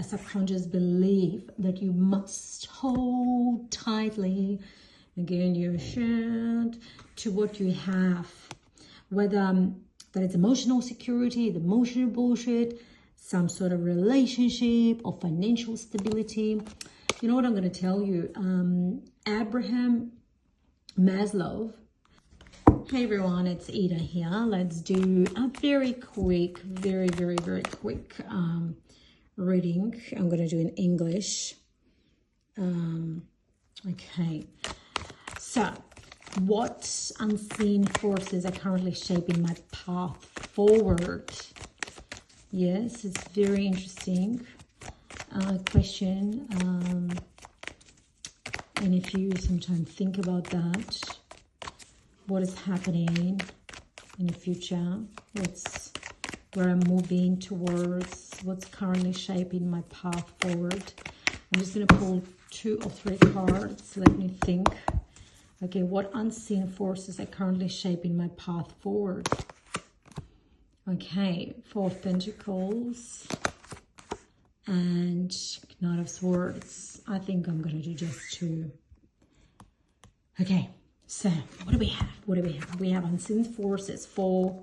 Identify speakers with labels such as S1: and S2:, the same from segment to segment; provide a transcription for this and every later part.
S1: subconscious belief that you must hold tightly, again, your shirt, to what you have. Whether that it's emotional security, the emotional bullshit, some sort of relationship or financial stability. You know what I'm going to tell you? Abraham Maslow. Hey everyone, it's Ida here. Let's do a very quick, very quick reading. I'm going to do in English. Okay. So, what unseen forces are currently shaping my path forward? Yes, it's very interesting question. And if you sometimes think about that, what is happening in the future, where I'm moving towards, what's currently shaping my path forward. I'm just going to pull 2 or 3 cards. Let me think. Okay, what unseen forces are currently shaping my path forward? Okay, Four of Pentacles and Knight of Swords. I think I'm going to do just 2. Okay, so what do we have? What do we have? We have unseen forces. Four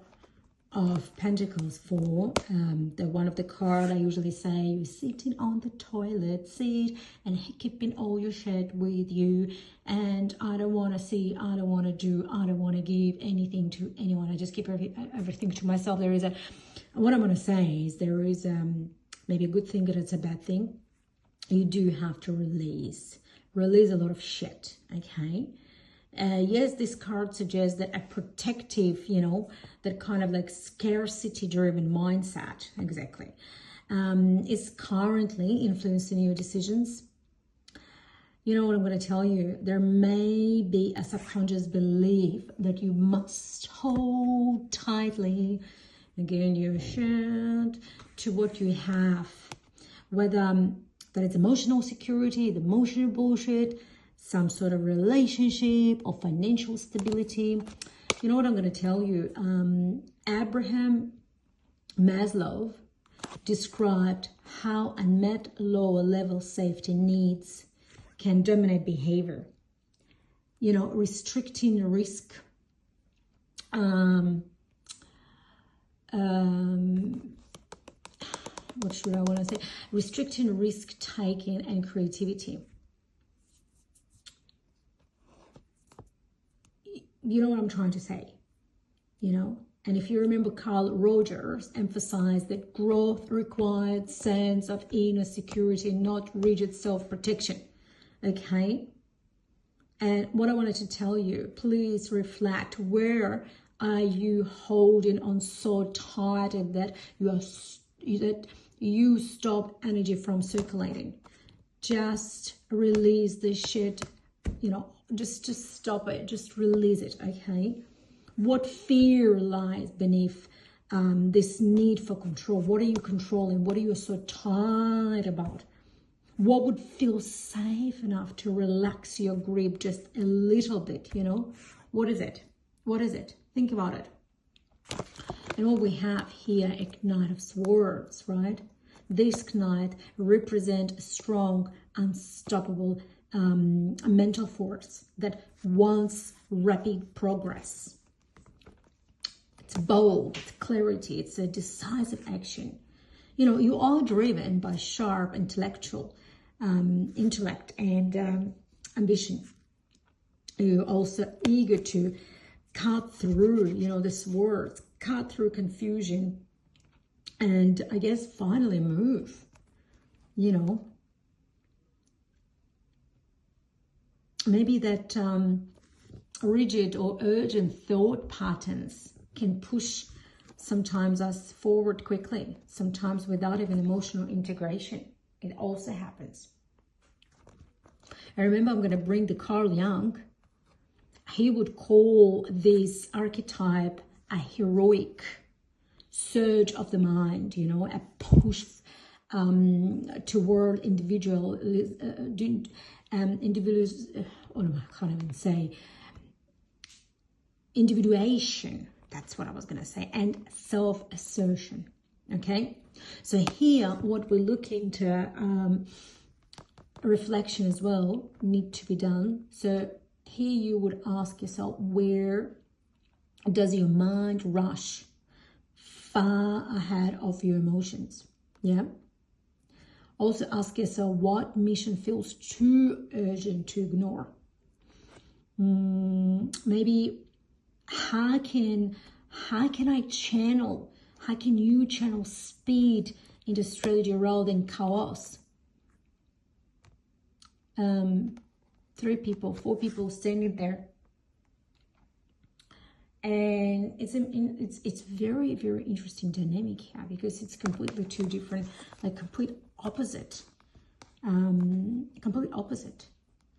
S1: of Pentacles. The one of the card I usually say, you're sitting on the toilet seat and keeping all your shit with you, and I don't want to see, I don't want to do, I don't want to give anything to anyone. I just keep everything to myself. What I'm going to say is there is maybe a good thing, but it's a bad thing. You do have to release a lot of shit, okay? Yes, this card suggests that a protective, that kind of like scarcity-driven mindset, exactly, is currently influencing your decisions. You know what I'm going to tell you? There may be a subconscious belief that you must hold tightly, again, your shirt, to what you have. Whether that it's emotional security, the emotional bullshit, some sort of relationship or financial stability. You know what I'm going to tell you? Abraham Maslow described how unmet lower level safety needs can dominate behavior. Restricting risk, what should I want to say? Restricting risk taking and creativity. You know what I'm trying to say, And if you remember, Carl Rogers emphasized that growth required sense of inner security, not rigid self-protection, okay? And what I wanted to tell you, please reflect, where are you holding on so tight that you stop energy from circulating? Just release the shit, just stop it, just release it, okay? What fear lies beneath this need for control? What are you controlling? What are you so tired about? What would feel safe enough to relax your grip just a little bit, What is it? What is it? Think about it. And what we have here, a Knight of Swords, right? This Knight represents a strong, unstoppable mental force that wants rapid progress. It's bold, it's clarity, it's a decisive action. You are driven by sharp intellectual intellect and ambition. You're also eager to cut through, the swords, cut through confusion, and I guess finally move, Maybe that rigid or urgent thought patterns can push sometimes us forward quickly, sometimes without even emotional integration. It also happens. I remember, I'm going to bring the Carl Jung. He would call this archetype a heroic surge of the mind, a push toward individuation, that's what I was going to say, and self-assertion. Okay, so here what we're looking to reflection as well need to be done. So here you would ask yourself, where does your mind rush far ahead of your emotions? Yeah. Also ask yourself, what mission feels too urgent to ignore? Maybe how can you channel speed into strategy rather than chaos? 3 people, 4 people standing there, and it's very, very interesting dynamic here, because it's completely 2 different, like complete opposite,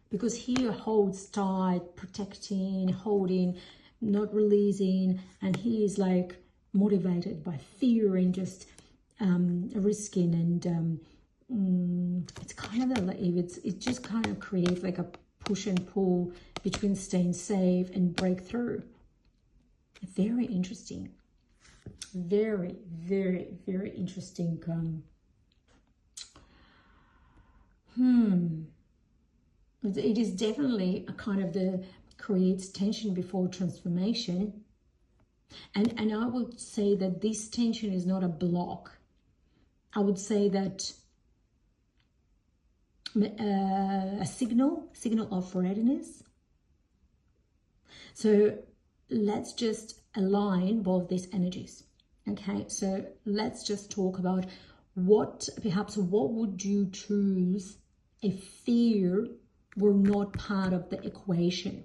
S1: because here holds tight, protecting, holding, not releasing, and he is like motivated by fear and just risking, and it's kind of like, it just kind of creates like a push and pull between staying safe and breakthrough. Very interesting. Very, very, very interesting. It is definitely a kind of creates tension before transformation. And I would say that this tension is not a block. I would say that a signal of readiness. So let's just align both these energies. Okay, so let's just talk about what would you choose if fear were not part of the equation?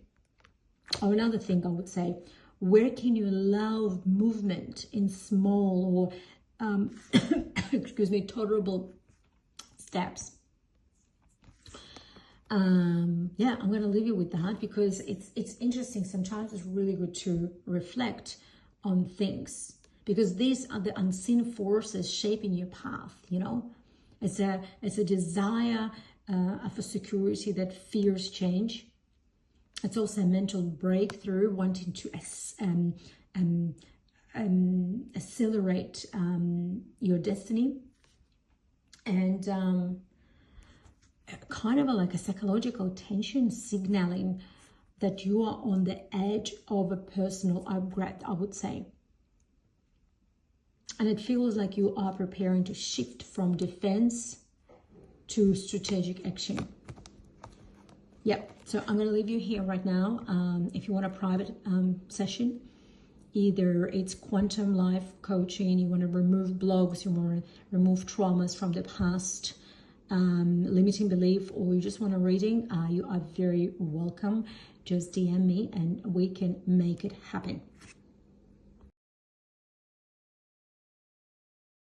S1: Or another thing I would say, where can you allow movement in small or excuse me, tolerable steps? Yeah, I'm going to leave you with that, because it's interesting. Sometimes it's really good to reflect on things, because these are the unseen forces shaping your path. You know, it's a desire of a security that fears change. It's also a mental breakthrough, wanting to accelerate your destiny, and kind of like a psychological tension signaling that you are on the edge of a personal upgrade, I would say. And it feels like you are preparing to shift from defense to strategic action. Yep, so I'm going to leave you here right now. If you want a private session, either it's quantum life coaching, you want to remove blocks, you want to remove traumas from the past, limiting belief, or you just want a reading, you are very welcome. Just DM me and we can make it happen.